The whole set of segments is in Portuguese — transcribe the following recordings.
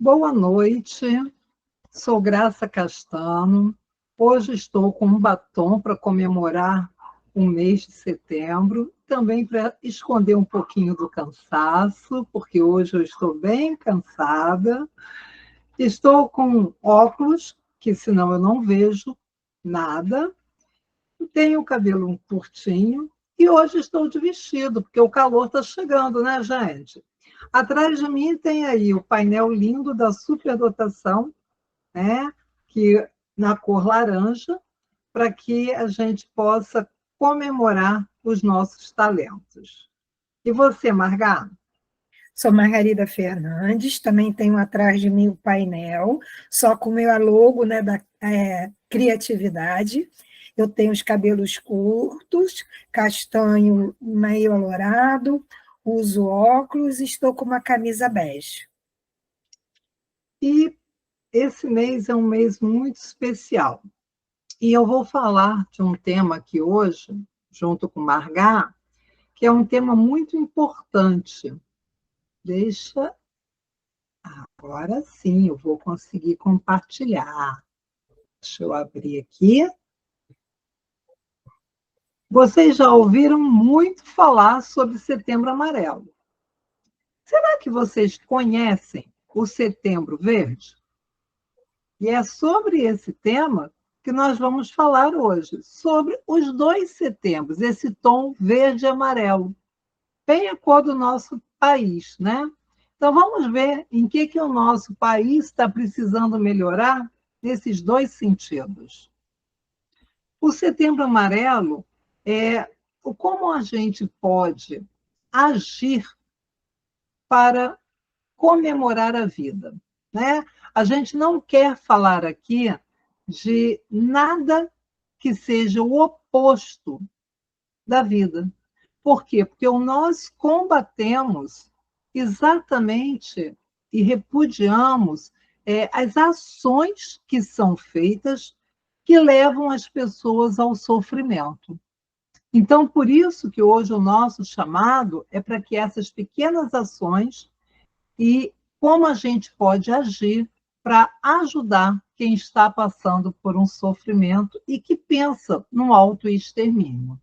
Boa noite, sou Graça Castano. Hoje estou com um batom para comemorar o mês de setembro, também para esconder um pouquinho do cansaço, porque hoje eu estou bem cansada. Estou com óculos, que senão eu não vejo nada. Tenho o cabelo curtinho e hoje estou de vestido, porque o calor está chegando, né, gente? Atrás de mim tem aí o painel lindo da superdotação, né, que na cor laranja, para que a gente possa comemorar os nossos talentos. E você, Margarida? Sou Margarida Fernandes, também tenho atrás de mim o painel, só com o meu logo, né, da criatividade. Eu tenho os cabelos curtos, castanho meio alourado, uso óculos e estou com uma camisa bege. E esse mês é um mês muito especial. E eu vou falar de um tema aqui hoje, junto com Margar, que é um tema muito importante. Deixa. Agora sim, eu vou conseguir compartilhar. Deixa eu abrir aqui. Vocês já ouviram muito falar sobre Setembro Amarelo. Será que vocês conhecem o Setembro Verde? E é sobre esse tema que nós vamos falar hoje, sobre os dois setembros, esse tom verde e amarelo, bem a cor do nosso país, né? Então vamos ver em que o nosso país está precisando melhorar nesses dois sentidos. O Setembro Amarelo é como a gente pode agir para comemorar a vida, né? A gente não quer falar aqui de nada que seja o oposto da vida. Por quê? Porque nós combatemos exatamente e repudiamos as ações que são feitas que levam as pessoas ao sofrimento. Então, por isso que hoje o nosso chamado é para que essas pequenas ações e como a gente pode agir para ajudar quem está passando por um sofrimento e que pensa no autoextermínio.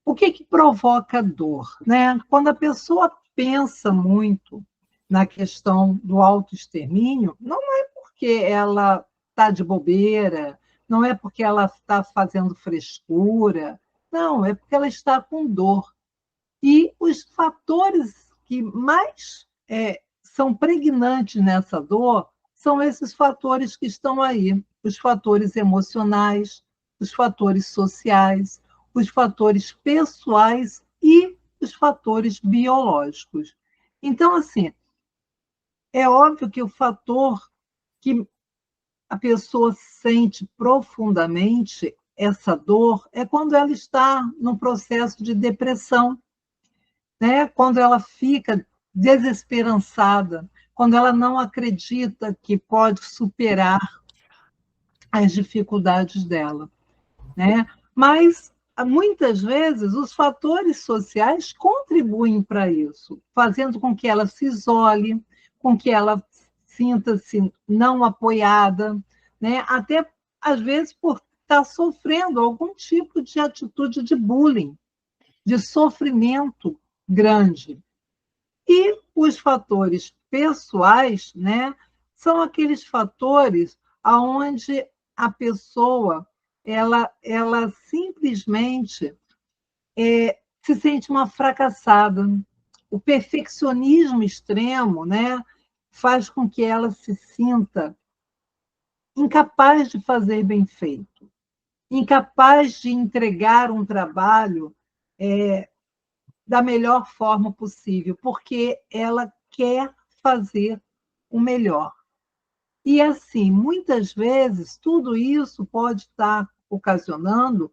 O que provoca dor, né? Quando a pessoa pensa muito na questão do autoextermínio, não é porque ela está de bobeira, não é porque ela está fazendo frescura, não, é porque ela está com dor. E os fatores que mais são pregnantes nessa dor são esses fatores que estão aí, os fatores emocionais, os fatores sociais, os fatores pessoais e os fatores biológicos. Então, assim, é óbvio que o fator que a pessoa sente profundamente essa dor é quando ela está no processo de depressão, né? Quando ela fica desesperançada, quando ela não acredita que pode superar as dificuldades dela, né? Mas muitas vezes os fatores sociais contribuem para isso, fazendo com que ela se isole, com que ela sinta-se não apoiada, né? Até às vezes por estar sofrendo algum tipo de atitude de bullying, de sofrimento grande. E os fatores pessoais, né, são aqueles fatores aonde a pessoa ela simplesmente se sente uma fracassada. O perfeccionismo extremo, né, faz com que ela se sinta incapaz de fazer bem feito, incapaz de entregar um trabalho da melhor forma possível, porque ela quer fazer o melhor. E assim, muitas vezes, tudo isso pode estar ocasionando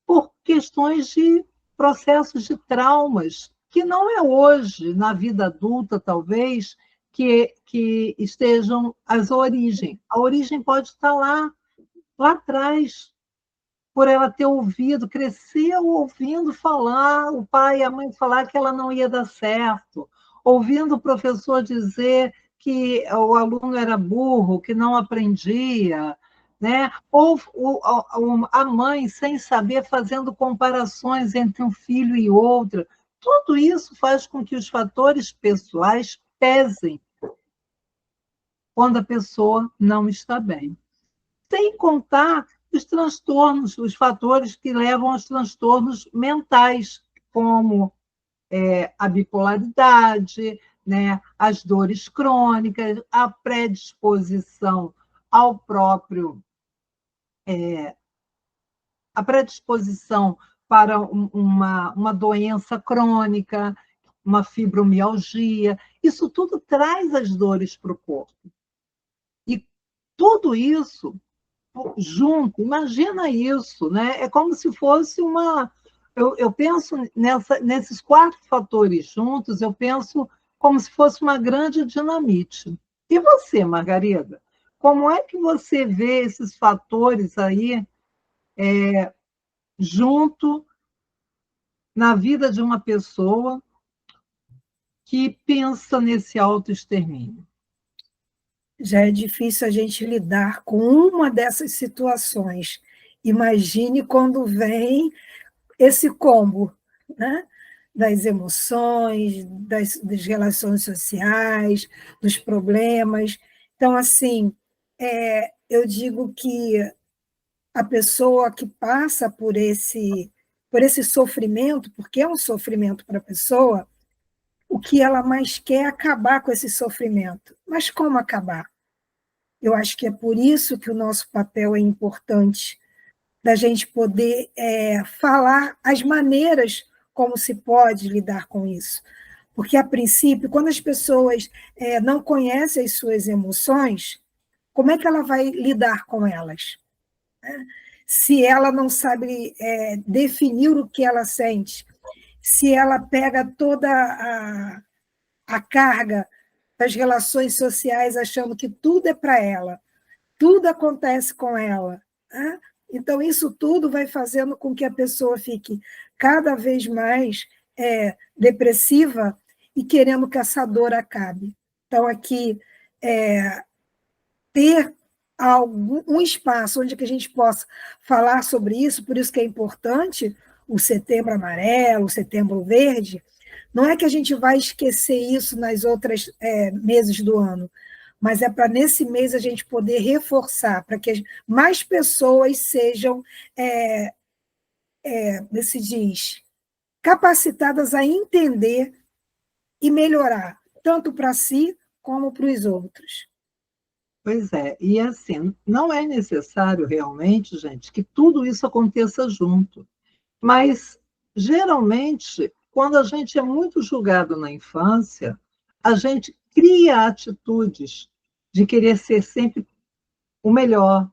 por questões de processos de traumas, que não é hoje, na vida adulta, talvez, que estejam as origens. A origem pode estar lá atrás, por ela ter ouvido, cresceu ouvindo falar, o pai e a mãe falar que ela não ia dar certo, ouvindo o professor dizer que o aluno era burro, que não aprendia, né? Ou a mãe, sem saber, fazendo comparações entre um filho e outro. Tudo isso faz com que os fatores pessoais pesem quando a pessoa não está bem. Sem contar os transtornos, os fatores que levam aos transtornos mentais, como a bipolaridade, né, as dores crônicas, a predisposição ao próprio, a predisposição para uma doença crônica, uma fibromialgia. Isso tudo traz as dores para o corpo. E tudo isso junto, imagina isso, né? É como se fosse uma. Eu penso nesses 4 fatores juntos, eu penso como se fosse uma grande dinamite. E você, Margarida? Como é que você vê esses fatores aí junto na vida de uma pessoa que pensa nesse autoextermínio? Já é difícil a gente lidar com uma dessas situações. Imagine quando vem esse combo, né? Das emoções, das relações sociais, dos problemas. Então, assim, eu digo que a pessoa que passa por esse sofrimento, porque é um sofrimento para a pessoa, o que ela mais quer é acabar com esse sofrimento. Mas como acabar? Eu acho que é por isso que o nosso papel é importante, da gente poder falar as maneiras como se pode lidar com isso. Porque, a princípio, quando as pessoas não conhecem as suas emoções, como é que ela vai lidar com elas? Se ela não sabe definir o que ela sente, se ela pega toda a carga das relações sociais achando que tudo é para ela, tudo acontece com ela, né? Então, isso tudo vai fazendo com que a pessoa fique cada vez mais depressiva e querendo que essa dor acabe. Então, aqui, ter um espaço onde que a gente possa falar sobre isso, por isso que é importante o Setembro Amarelo, o Setembro Verde. Não é que a gente vai esquecer isso nas outras meses do ano, mas é para nesse mês a gente poder reforçar, para que mais pessoas sejam, se diz, capacitadas a entender e melhorar, tanto para si como para os outros. Pois é, e assim, não é necessário realmente, gente, que tudo isso aconteça junto. Mas, geralmente, quando a gente é muito julgado na infância, a gente cria atitudes de querer ser sempre o melhor,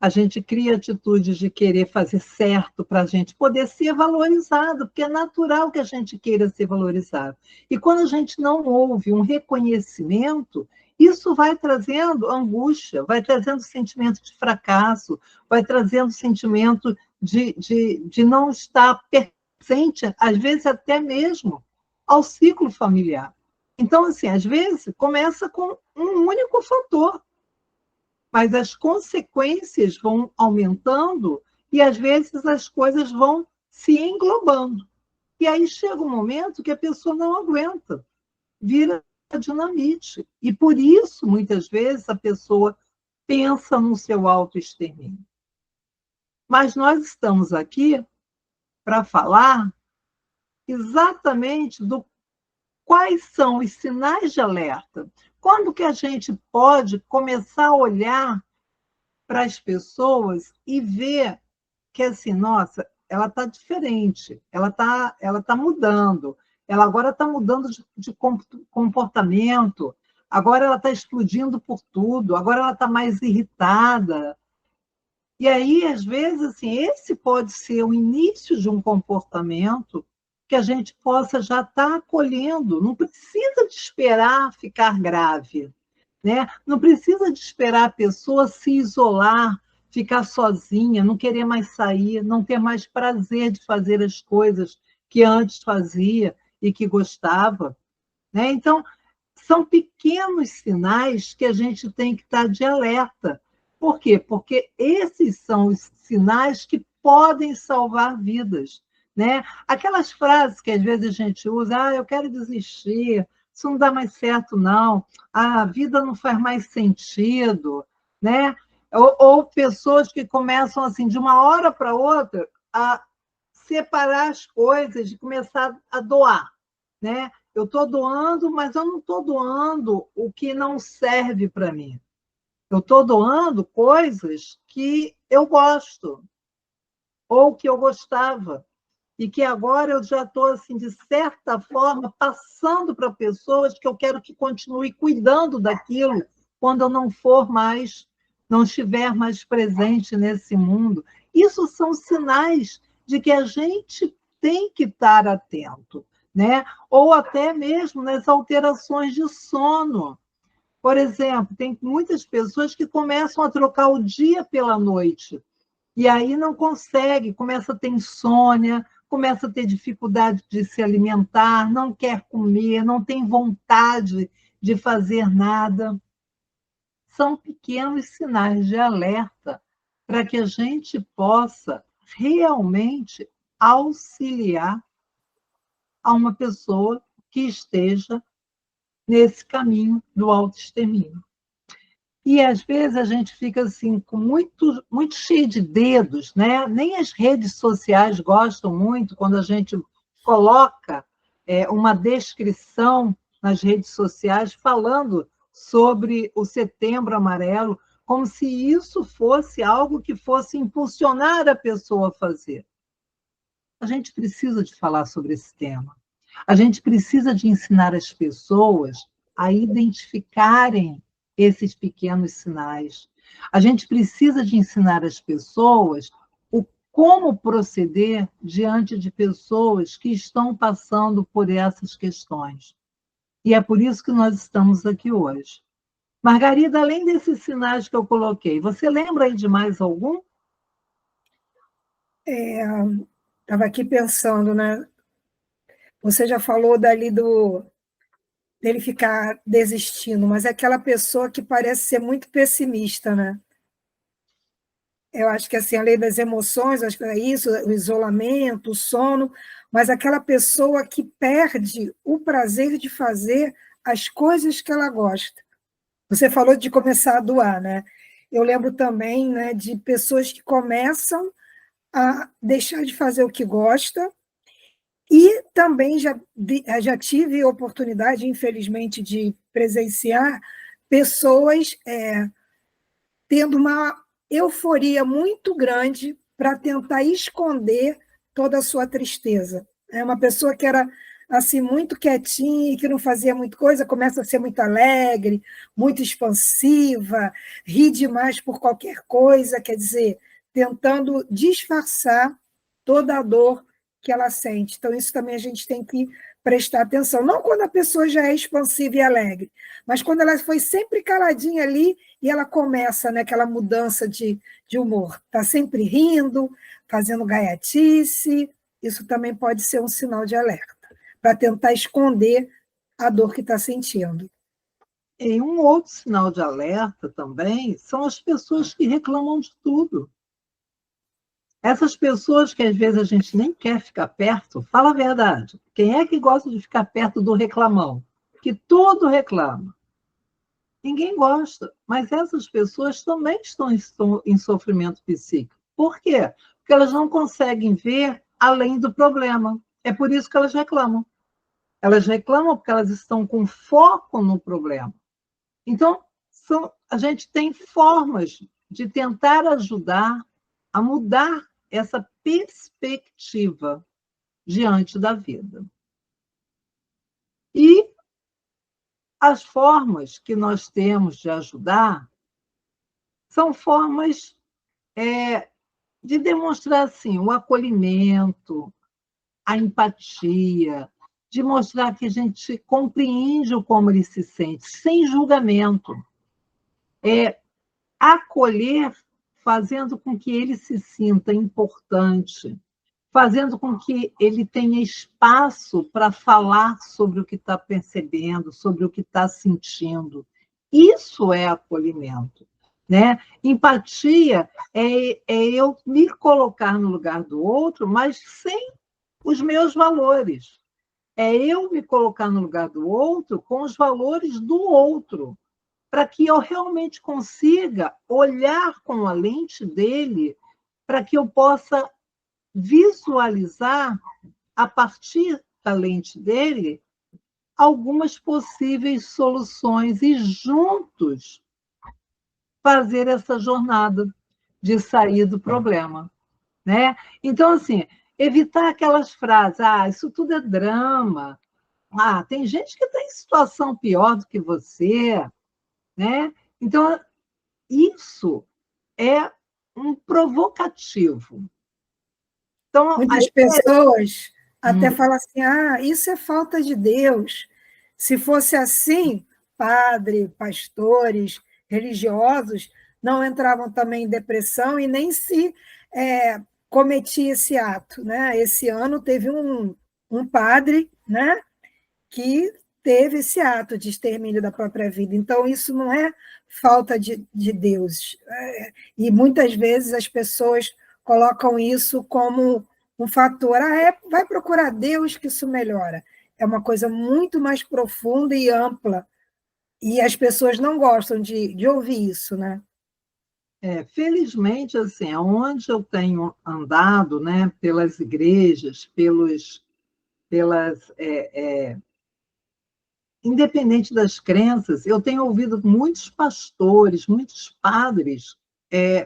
a gente cria atitudes de querer fazer certo para a gente poder ser valorizado, porque é natural que a gente queira ser valorizado. E quando a gente não ouve um reconhecimento, isso vai trazendo angústia, vai trazendo sentimento de fracasso, vai trazendo sentimento de não estar presente, às vezes até mesmo ao ciclo familiar. Então, assim, às vezes começa com um único fator, mas as consequências vão aumentando e, às vezes, as coisas vão se englobando. E aí chega um momento que a pessoa não aguenta, vira dinamite. E, por isso, muitas vezes, a pessoa pensa no seu autoextermínio. Mas nós estamos aqui para falar exatamente do quais são os sinais de alerta. Quando que a gente pode começar a olhar para as pessoas e ver que, assim, nossa, ela está diferente, ela tá mudando, ela agora está mudando de comportamento, agora ela está explodindo por tudo, agora ela está mais irritada. E aí, às vezes, assim, esse pode ser o início de um comportamento que a gente possa já estar acolhendo, não precisa de esperar ficar grave, né? Não precisa de esperar a pessoa se isolar, ficar sozinha, não querer mais sair, não ter mais prazer de fazer as coisas que antes fazia e que gostava. né? Então, são pequenos sinais que a gente tem que estar de alerta. Por quê? Porque esses são os sinais que podem salvar vidas, né? Aquelas frases que às vezes a gente usa, eu quero desistir, isso não dá mais certo, não, a vida não faz mais sentido, né? Ou pessoas que começam, assim, de uma hora para outra, a separar as coisas, de começar a doar, né? Eu estou doando, mas eu não estou doando o que não serve para mim. Eu estou doando coisas que eu gosto, ou que eu gostava, e que agora eu já estou, assim, de certa forma, passando para pessoas que eu quero que continue cuidando daquilo quando eu não for mais, não estiver mais presente nesse mundo. Isso são sinais de que a gente tem que estar atento, né? Ou até mesmo nas alterações de sono. Por exemplo, tem muitas pessoas que começam a trocar o dia pela noite, e aí não consegue, começa a ter insônia, começa a ter dificuldade de se alimentar, não quer comer, não tem vontade de fazer nada. São pequenos sinais de alerta para que a gente possa realmente auxiliar a uma pessoa que esteja nesse caminho do autoextermínio. E às vezes a gente fica assim com muito cheio de dedos, né? Nem as redes sociais gostam muito quando a gente coloca uma descrição nas redes sociais falando sobre o Setembro Amarelo, como se isso fosse algo que fosse impulsionar a pessoa a fazer. A gente precisa de falar sobre esse tema. A gente precisa de ensinar as pessoas a identificarem esses pequenos sinais. A gente precisa de ensinar as pessoas o como proceder diante de pessoas que estão passando por essas questões. E é por isso que nós estamos aqui hoje. Margarida, além desses sinais que eu coloquei, você lembra aí de mais algum? Estava aqui pensando, né? Você já falou dele ficar desistindo, mas é aquela pessoa que parece ser muito pessimista, né? Eu acho que assim, a lei das emoções, acho que é isso, o isolamento, o sono, mas aquela pessoa que perde o prazer de fazer as coisas que ela gosta. Você falou de começar a doar, né? Eu lembro também, né, de pessoas que começam a deixar de fazer o que gosta, e também já tive oportunidade, infelizmente, de presenciar pessoas tendo uma euforia muito grande para tentar esconder toda a sua tristeza. É uma pessoa que era assim muito quietinha e que não fazia muita coisa, começa a ser muito alegre, muito expansiva, ri demais por qualquer coisa, quer dizer, tentando disfarçar toda a dor que ela sente. Então, isso também a gente tem que prestar atenção. Não quando a pessoa já é expansiva e alegre, mas quando ela foi sempre caladinha ali e ela começa naquela mudança de humor. Está sempre rindo, fazendo gaiatice, isso também pode ser um sinal de alerta, para tentar esconder a dor que está sentindo. E um outro sinal de alerta também são as pessoas que reclamam de tudo. Essas pessoas que às vezes a gente nem quer ficar perto, fala a verdade. Quem é que gosta de ficar perto do reclamão? Que tudo reclama. Ninguém gosta, mas essas pessoas também estão em sofrimento psíquico. Por quê? Porque elas não conseguem ver além do problema. É por isso que elas reclamam. Elas reclamam porque elas estão com foco no problema. Então, a gente tem formas de tentar ajudar a mudar essa perspectiva diante da vida. E as formas que nós temos de ajudar são formas de demonstrar assim, o acolhimento, a empatia, de mostrar que a gente compreende o como ele se sente, sem julgamento. Acolher, fazendo com que ele se sinta importante, fazendo com que ele tenha espaço para falar sobre o que está percebendo, sobre o que está sentindo. Isso é acolhimento, né? Empatia é eu me colocar no lugar do outro, mas sem os meus valores. É eu me colocar no lugar do outro com os valores do outro, para que eu realmente consiga olhar com a lente dele, para que eu possa visualizar, a partir da lente dele, algumas possíveis soluções e juntos fazer essa jornada de sair do problema, né? Então, assim, evitar aquelas frases, isso tudo é drama, tem gente que está em situação pior do que você, né? Então, isso é um provocativo. Então, Muitas pessoas até Hum. falam assim: isso é falta de Deus. Se fosse assim, padre, pastores, religiosos não entravam também em depressão e nem se cometia esse ato. Né? Esse ano teve um padre, né, que teve esse ato de extermínio da própria vida. Então, isso não é falta de Deus. E muitas vezes as pessoas colocam isso como um fator. Vai procurar Deus que isso melhora. É uma coisa muito mais profunda e ampla. E as pessoas não gostam de ouvir isso, né? Felizmente, assim, onde eu tenho andado, né, pelas igrejas, pelas independente das crenças, eu tenho ouvido muitos pastores, muitos padres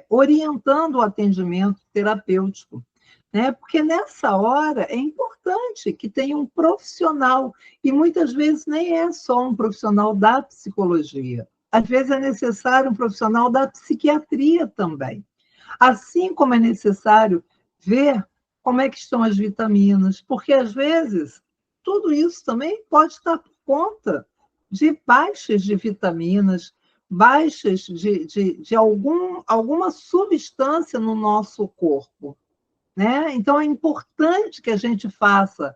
orientando o atendimento terapêutico, né? Porque nessa hora é importante que tenha um profissional, e muitas vezes nem é só um profissional da psicologia, às vezes é necessário um profissional da psiquiatria também. Assim como é necessário ver como é que estão as vitaminas, porque às vezes tudo isso também pode estar por conta de baixas de vitaminas, baixas de alguma substância no nosso corpo, né? Então é importante que a gente faça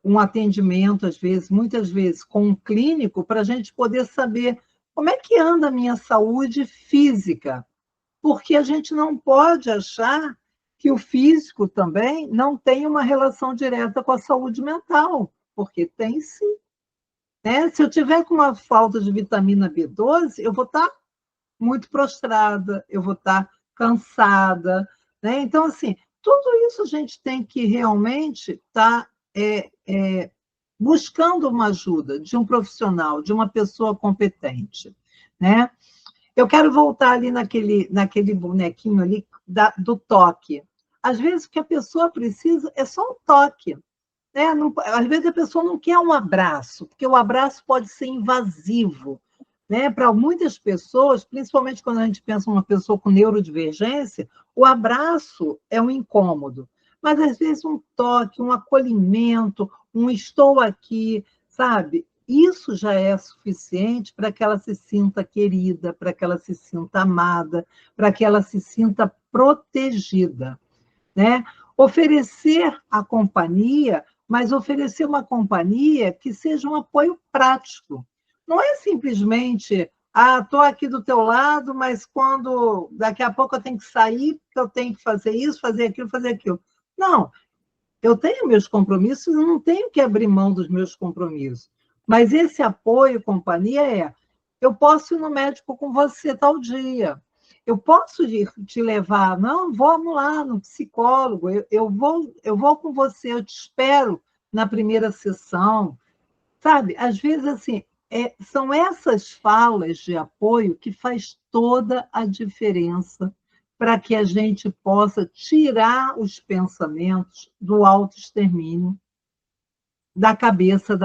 um atendimento, às vezes, muitas vezes, com um clínico, para a gente poder saber como é que anda a minha saúde física, porque a gente não pode achar que o físico também não tem uma relação direta com a saúde mental, porque tem sim. Né? Se eu tiver com uma falta de vitamina B12, eu vou estar muito prostrada, eu vou estar cansada. Né? Então, assim, tudo isso a gente tem que realmente estar buscando uma ajuda de um profissional, de uma pessoa competente. Né? Eu quero voltar ali naquele bonequinho ali do toque. Às vezes, o que a pessoa precisa é só um toque. Né? Não, às vezes, a pessoa não quer um abraço, porque o abraço pode ser invasivo. Né? Para muitas pessoas, principalmente quando a gente pensa em uma pessoa com neurodivergência, o abraço é um incômodo. Mas, às vezes, um toque, um acolhimento, um estou aqui, sabe? Isso já é suficiente para que ela se sinta querida, para que ela se sinta amada, para que ela se sinta protegida. Né? Oferecer a companhia, mas oferecer uma companhia que seja um apoio prático. Não é simplesmente, estou aqui do teu lado, mas quando daqui a pouco eu tenho que sair, porque eu tenho que fazer isso, fazer aquilo, fazer aquilo. Não, eu tenho meus compromissos, eu não tenho que abrir mão dos meus compromissos. Mas esse apoio, companhia, eu posso ir no médico com você tal dia. Eu posso te levar, não, vamos lá no psicólogo, eu vou com você, eu te espero na primeira sessão. Sabe, às vezes, assim, são essas falas de apoio que faz toda a diferença para que a gente possa tirar os pensamentos do autoextermínio da cabeça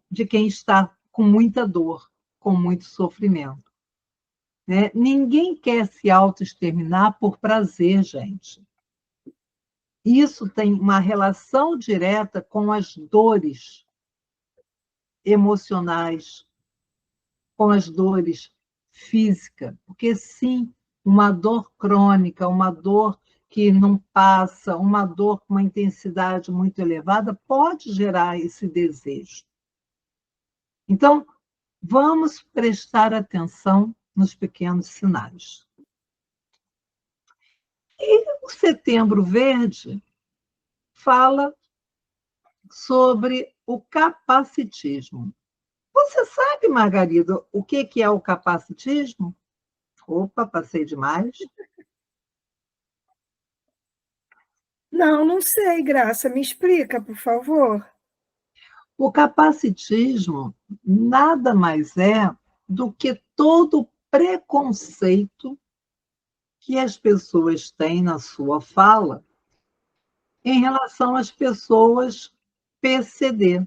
de quem está com muita dor, com muito sofrimento. Né? Ninguém quer se autoexterminar por prazer, gente. Isso tem uma relação direta com as dores emocionais, com as dores físicas, porque sim, uma dor crônica, uma dor que não passa, uma dor com uma intensidade muito elevada, pode gerar esse desejo. Então, vamos prestar atenção nos pequenos sinais. E o Setembro Verde fala sobre o capacitismo. Você sabe, Margarida, o que é o capacitismo? Opa, passei demais. Não, não sei, Graça. Me explica, por favor. O capacitismo nada mais é do que todo preconceito que as pessoas têm na sua fala em relação às pessoas PCD,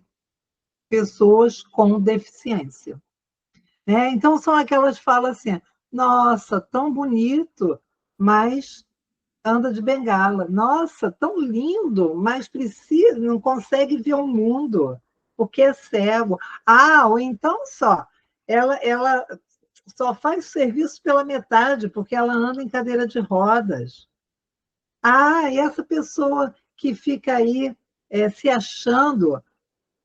pessoas com deficiência. Então, são aquelas falas assim, nossa, tão bonito, mas anda de bengala. Nossa, tão lindo, mas precisa, não consegue ver o mundo, porque é cego. Ah, ou então ela só faz serviço pela metade, porque ela anda em cadeira de rodas. Ah, e essa pessoa que fica aí se achando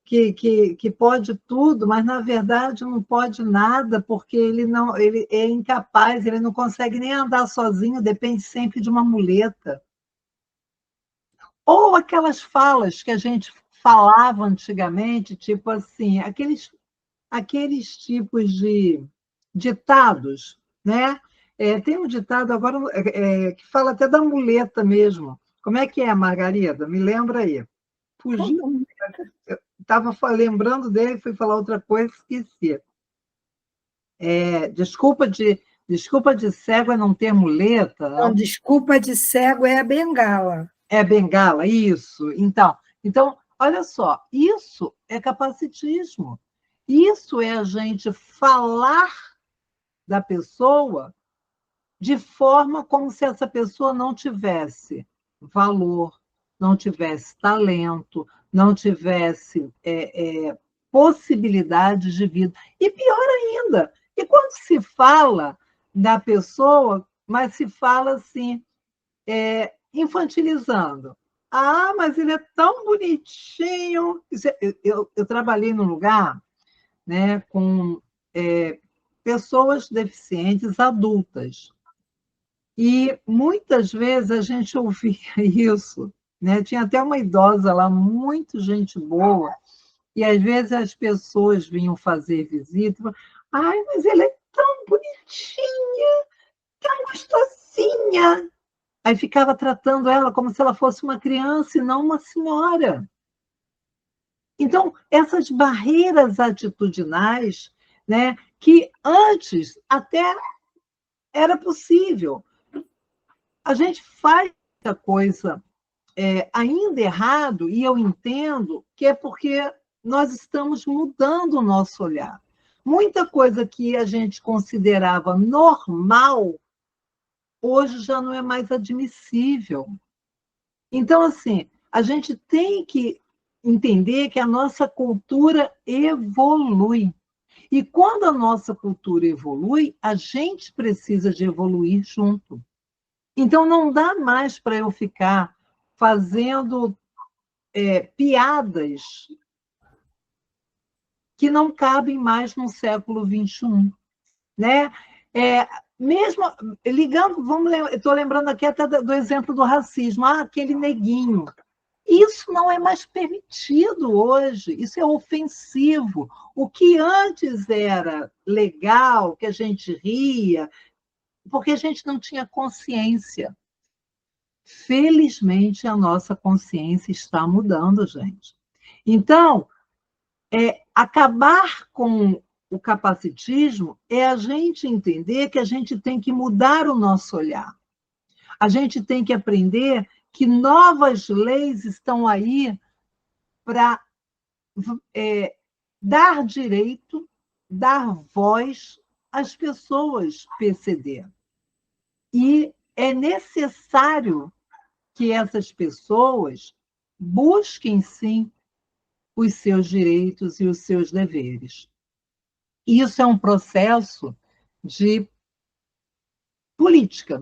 que pode tudo, mas na verdade não pode nada, porque ele é incapaz, ele não consegue nem andar sozinho, depende sempre de uma muleta. Ou aquelas falas que a gente falava antigamente, tipo assim, aqueles tipos de ditados, né? Tem um ditado agora que fala até da muleta mesmo. Como é que é, Margarida? Me lembra aí. Fugiu. Estava lembrando dele, fui falar outra coisa, esqueci. Desculpa de cego é não ter muleta. Não, desculpa de cego é a bengala. É bengala, isso. Então, olha só, isso é capacitismo. Isso é a gente falar da pessoa de forma como se essa pessoa não tivesse valor, não tivesse talento, não tivesse possibilidades de vida. E pior ainda, e quando se fala da pessoa, mas se fala assim, infantilizando. Ah, mas ele é tão bonitinho. Eu trabalhei num lugar, né, com pessoas deficientes adultas. E muitas vezes a gente ouvia isso, né? Tinha até uma idosa lá, muito gente boa, e às vezes as pessoas vinham fazer visita, e falavam, ai, mas ela é tão bonitinha, tão gostosinha. Aí ficava tratando ela como se ela fosse uma criança e não uma senhora. Então, essas barreiras atitudinais, né, que antes até era possível. A gente faz muita coisa ainda errado, e eu entendo que é porque nós estamos mudando o nosso olhar. Muita coisa que a gente considerava normal, hoje já não é mais admissível. Então, assim, a gente tem que entender que a nossa cultura evolui. E quando a nossa cultura evolui, a gente precisa de evoluir junto. Então, não dá mais para eu ficar fazendo piadas que não cabem mais no século XXI. Né? Mesmo ligando, estou lembrando aqui até do exemplo do racismo, aquele neguinho. Isso não é mais permitido hoje, isso é ofensivo. O que antes era legal, que a gente ria, porque a gente não tinha consciência. Felizmente, a nossa consciência está mudando, gente. Então, acabar com o capacitismo é a gente entender que a gente tem que mudar o nosso olhar. A gente tem que aprender que novas leis estão aí para dar direito, dar voz às pessoas PCD. E é necessário que essas pessoas busquem, sim, os seus direitos e os seus deveres. Isso é um processo de política.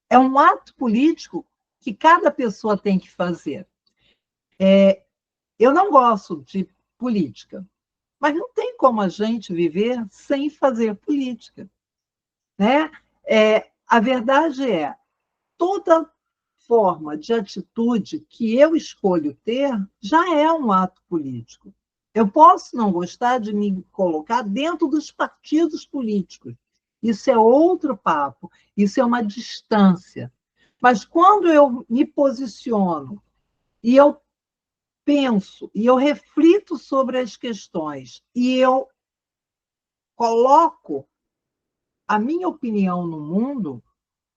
É um ato político que cada pessoa tem que fazer. Eu não gosto de política, mas não tem como a gente viver sem fazer política, né? A verdade é, toda forma de atitude que eu escolho ter já é um ato político. Eu posso não gostar de me colocar dentro dos partidos políticos. Isso é outro papo, isso é uma distância. Mas quando eu me posiciono e eu penso e eu reflito sobre as questões e eu coloco a minha opinião no mundo,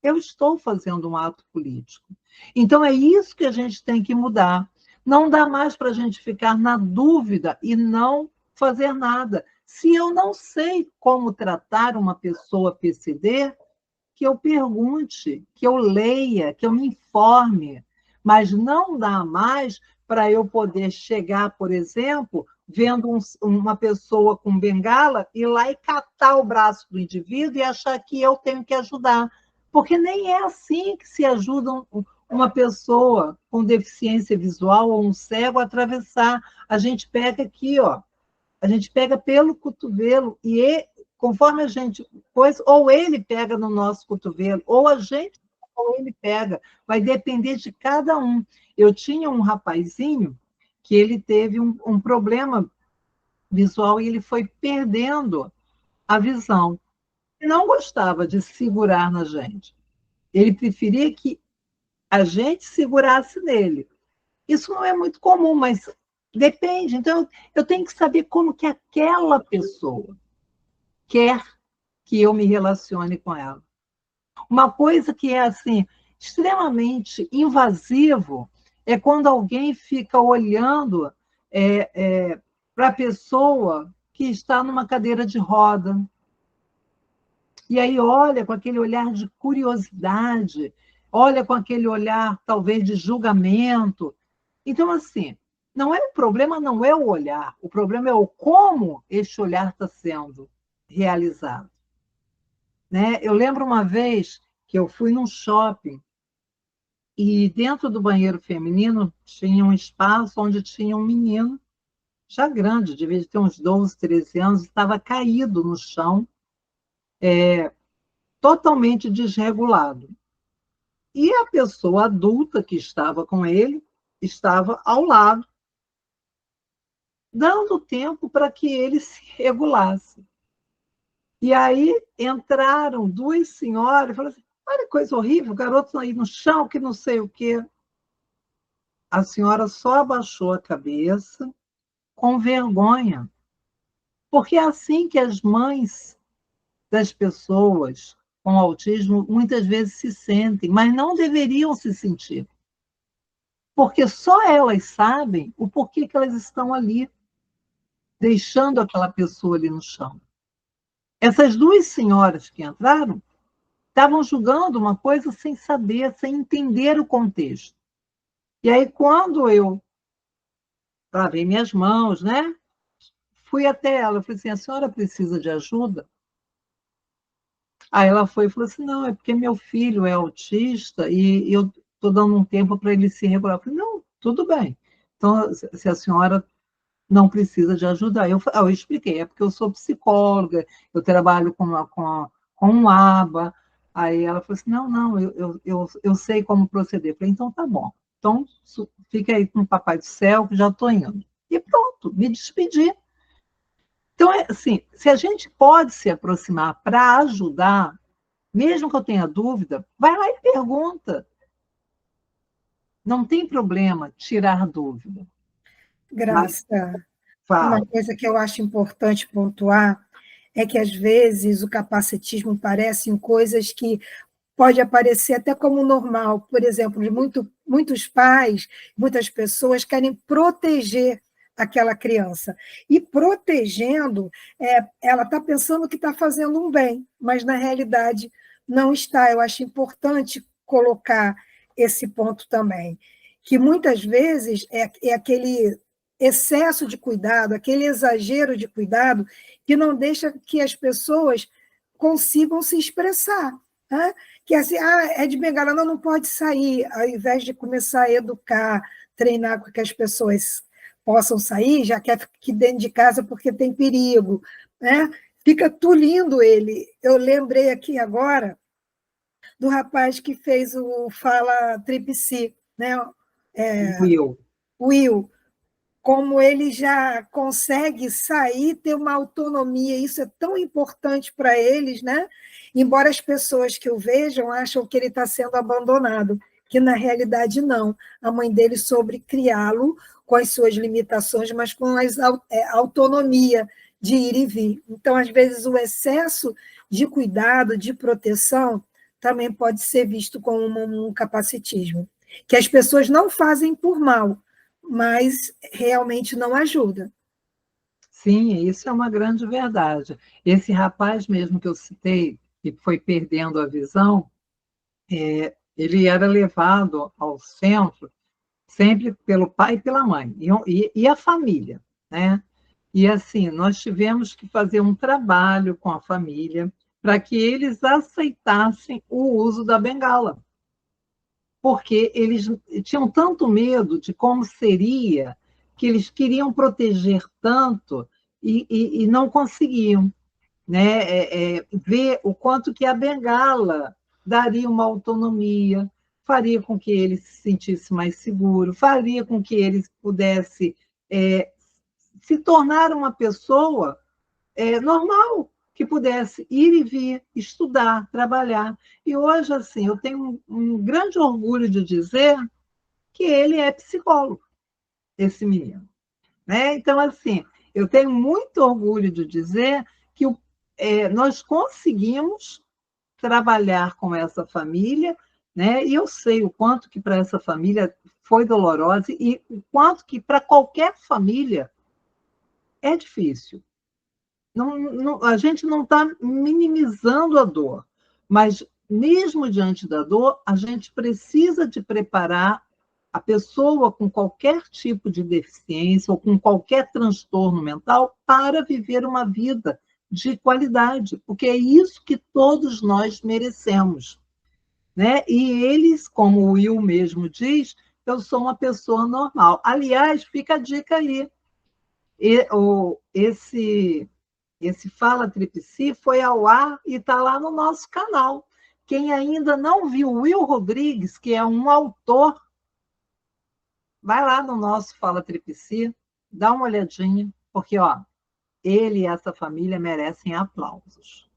eu estou fazendo um ato político. Então, é isso que a gente tem que mudar. Não dá mais para a gente ficar na dúvida e não fazer nada. Se eu não sei como tratar uma pessoa PCD, que eu pergunte, que eu leia, que eu me informe. Mas não dá mais para eu poder chegar, por exemplo, vendo uma pessoa com bengala, ir lá e catar o braço do indivíduo e achar que eu tenho que ajudar. Porque nem é assim que se ajuda uma pessoa com deficiência visual ou um cego a atravessar. A gente pega aqui, ó, a gente pega pelo cotovelo e conforme a gente coisa, ou ele pega no nosso cotovelo, ou a gente ou ele pega, vai depender de cada um. Eu tinha um rapazinho que ele teve um problema visual e ele foi perdendo a visão. Ele não gostava de segurar na gente. Ele preferia que a gente segurasse nele. Isso não é muito comum, mas depende. Então, eu tenho que saber como que aquela pessoa quer que eu me relacione com ela. Uma coisa que é assim extremamente invasivo é quando alguém fica olhando para a pessoa que está numa cadeira de roda. E aí olha com aquele olhar de curiosidade, olha com aquele olhar talvez de julgamento. Então, assim, não é o problema, não é o olhar, o problema é o como este olhar está sendo realizado. Né? Eu lembro uma vez que eu fui num shopping e dentro do banheiro feminino tinha um espaço onde tinha um menino, já grande, devia ter uns 12, 13 anos, estava caído no chão, totalmente desregulado. E a pessoa adulta que estava com ele estava ao lado, dando tempo para que ele se regulasse. E aí entraram duas senhoras e falaram assim, olha que coisa horrível, o garoto aí no chão, que não sei o quê. A senhora só abaixou a cabeça com vergonha, porque é assim que as mães das pessoas com autismo muitas vezes se sentem, mas não deveriam se sentir, porque só elas sabem o porquê que elas estão ali, deixando aquela pessoa ali no chão. Essas duas senhoras que entraram estavam julgando uma coisa sem saber, sem entender o contexto. E aí, quando eu lavei minhas mãos, né? Fui até ela, falei assim, a senhora precisa de ajuda? Aí ela foi e falou assim, não, é porque meu filho é autista e eu estou dando um tempo para ele se regular. Eu falei, não, tudo bem. Então, se a senhora não precisa de ajuda, eu expliquei, é porque eu sou psicóloga, eu trabalho com um ABA. Aí ela falou assim, não, eu sei como proceder. Eu falei, então tá bom. Então, fica aí com o Papai do Céu, que já estou indo. E pronto, me despedi. Então, assim, se a gente pode se aproximar para ajudar, mesmo que eu tenha dúvida, vai lá e pergunta. Não tem problema tirar dúvida. Mas Graça, uma fala. coisa que eu acho importante pontuar é que, às vezes, o capacitismo parece em coisas que pode aparecer até como normal. Por exemplo, muitos pais, muitas pessoas querem proteger aquela criança. E protegendo, ela está pensando que está fazendo um bem, mas, na realidade, não está. Eu acho importante colocar esse ponto também, que muitas vezes é aquele excesso de cuidado, aquele exagero de cuidado, que não deixa que as pessoas consigam se expressar. Né? Que é assim, é de bengala, não pode sair, ao invés de começar a educar, treinar para que as pessoas possam sair, já quer ficar dentro de casa porque tem perigo, né? Fica tolindo ele. Eu lembrei aqui agora do rapaz que fez o Fala Tripsi, né? Will. Will, como ele já consegue sair, ter uma autonomia, isso é tão importante para eles, né? Embora as pessoas que o vejam acham que ele está sendo abandonado, que na realidade não. A mãe dele soube criá-lo com as suas limitações, mas com a autonomia de ir e vir. Então, às vezes, o excesso de cuidado, de proteção, também pode ser visto como um capacitismo, que as pessoas não fazem por mal, mas realmente não ajuda. Sim, isso é uma grande verdade. Esse rapaz mesmo que eu citei, que foi perdendo a visão, ele era levado ao centro sempre pelo pai e pela mãe, e a família, né? E assim, nós tivemos que fazer um trabalho com a família para que eles aceitassem o uso da bengala, porque eles tinham tanto medo de como seria, que eles queriam proteger tanto e não conseguiam, né? Ver o quanto que a bengala daria uma autonomia, faria com que ele se sentisse mais seguro, faria com que ele pudesse se tornar uma pessoa normal, que pudesse ir e vir, estudar, trabalhar. E hoje, assim, eu tenho um grande orgulho de dizer que ele é psicólogo, esse menino. Né? Então, assim, eu tenho muito orgulho de dizer que nós conseguimos trabalhar com essa família, né? E eu sei o quanto que para essa família foi dolorosa e o quanto que para qualquer família é difícil. A gente não está minimizando a dor, mas mesmo diante da dor, a gente precisa de preparar a pessoa com qualquer tipo de deficiência ou com qualquer transtorno mental para viver uma vida de qualidade, porque é isso que todos nós merecemos. Né? E eles, como o Will mesmo diz, eu sou uma pessoa normal. Aliás, fica a dica aí. Esse Fala Tripsi foi ao ar e está lá no nosso canal. Quem ainda não viu o Will Rodrigues, que é um autor, vai lá no nosso Fala Tripsi, dá uma olhadinha, porque ele e essa família merecem aplausos.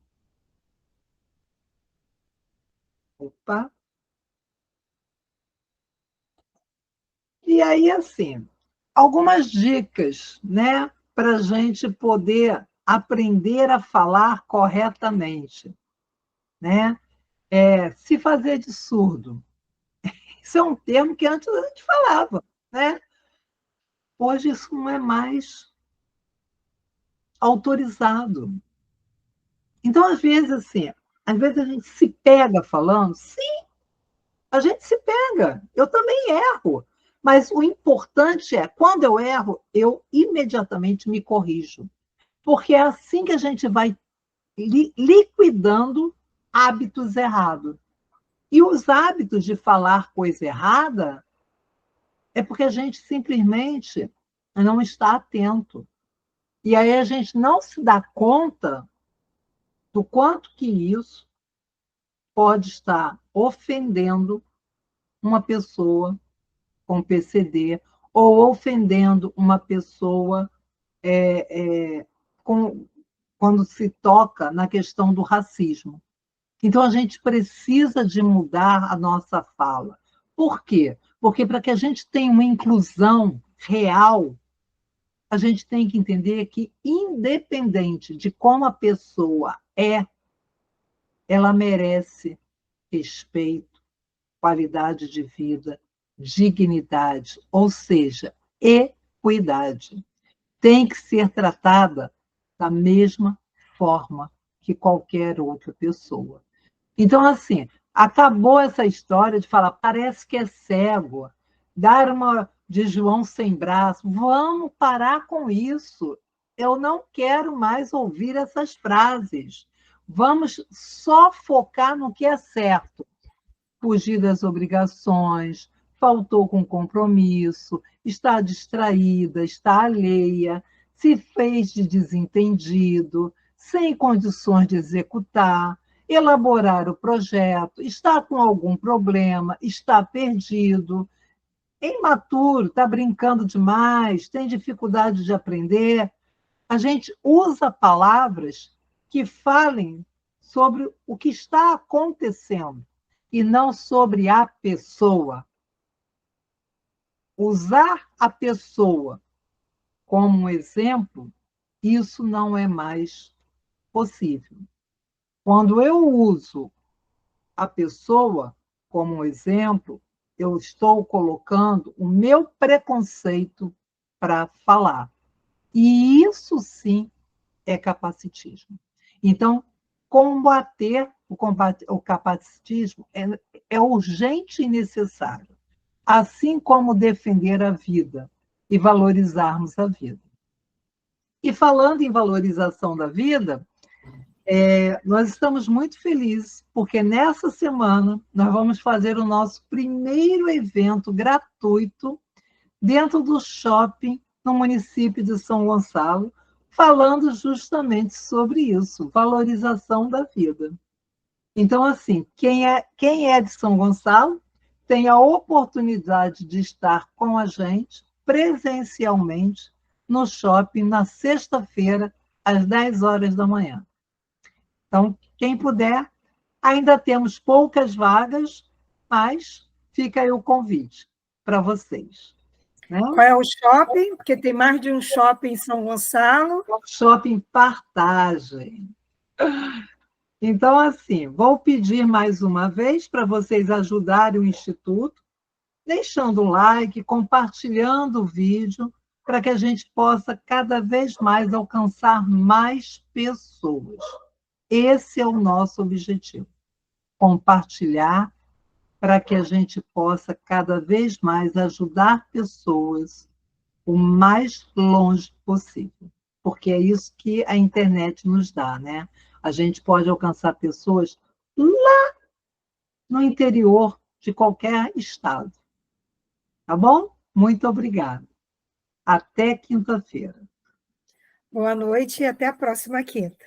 Opa! E aí, assim, algumas dicas, né, para a gente poder aprender a falar corretamente, né? Se fazer de surdo. Isso é um termo que antes a gente falava, né? Hoje isso não é mais autorizado. Então, às vezes, assim, às vezes a gente se pega falando, sim, a gente se pega, eu também erro. Mas o importante é, quando eu erro, eu imediatamente me corrijo. Porque é assim que a gente vai liquidando hábitos errados. E os hábitos de falar coisa errada é porque a gente simplesmente não está atento. E aí a gente não se dá conta do quanto que isso pode estar ofendendo uma pessoa com PCD ou ofendendo uma pessoa com, quando se toca na questão do racismo. Então, a gente precisa de mudar a nossa fala. Por quê? Porque para que a gente tenha uma inclusão real, a gente tem que entender que, independente de como a pessoa ela merece respeito, qualidade de vida, dignidade, ou seja, equidade. Tem que ser tratada da mesma forma que qualquer outra pessoa. Então, assim, acabou essa história de falar, parece que é cego, dar uma de João sem braço. Vamos parar com isso. Eu não quero mais ouvir essas frases. Vamos só focar no que é certo. Fugir das obrigações, faltou com compromisso, está distraída, está alheia, se fez de desentendido, sem condições de executar, elaborar o projeto, está com algum problema, está perdido, é imaturo, está brincando demais, tem dificuldade de aprender. A gente usa palavras que falem sobre o que está acontecendo e não sobre a pessoa. Usar a pessoa como um exemplo, isso não é mais possível. Quando eu uso a pessoa como um exemplo, eu estou colocando o meu preconceito para falar. E isso sim é capacitismo. Então, combater o capacitismo é urgente e necessário, assim como defender a vida e valorizarmos a vida. E falando em valorização da vida, nós estamos muito felizes, porque nessa semana nós vamos fazer o nosso primeiro evento gratuito dentro do shopping no município de São Gonçalo, falando justamente sobre isso, valorização da vida. Então, assim, quem é de São Gonçalo tem a oportunidade de estar com a gente presencialmente no shopping na sexta-feira, às 10 horas da manhã. Então, quem puder, ainda temos poucas vagas, mas fica aí o convite para vocês. Né? Qual é o shopping? Porque tem mais de um shopping em São Gonçalo. Shopping Partagem. Então, assim, vou pedir mais uma vez para vocês ajudarem o Instituto, deixando um like, compartilhando o vídeo, para que a gente possa cada vez mais alcançar mais pessoas. Esse é o nosso objetivo, compartilhar para que a gente possa cada vez mais ajudar pessoas o mais longe possível, porque é isso que a internet nos dá, né? A gente pode alcançar pessoas lá no interior de qualquer estado. Tá bom? Muito obrigada. Até quinta-feira. Boa noite e até a próxima quinta.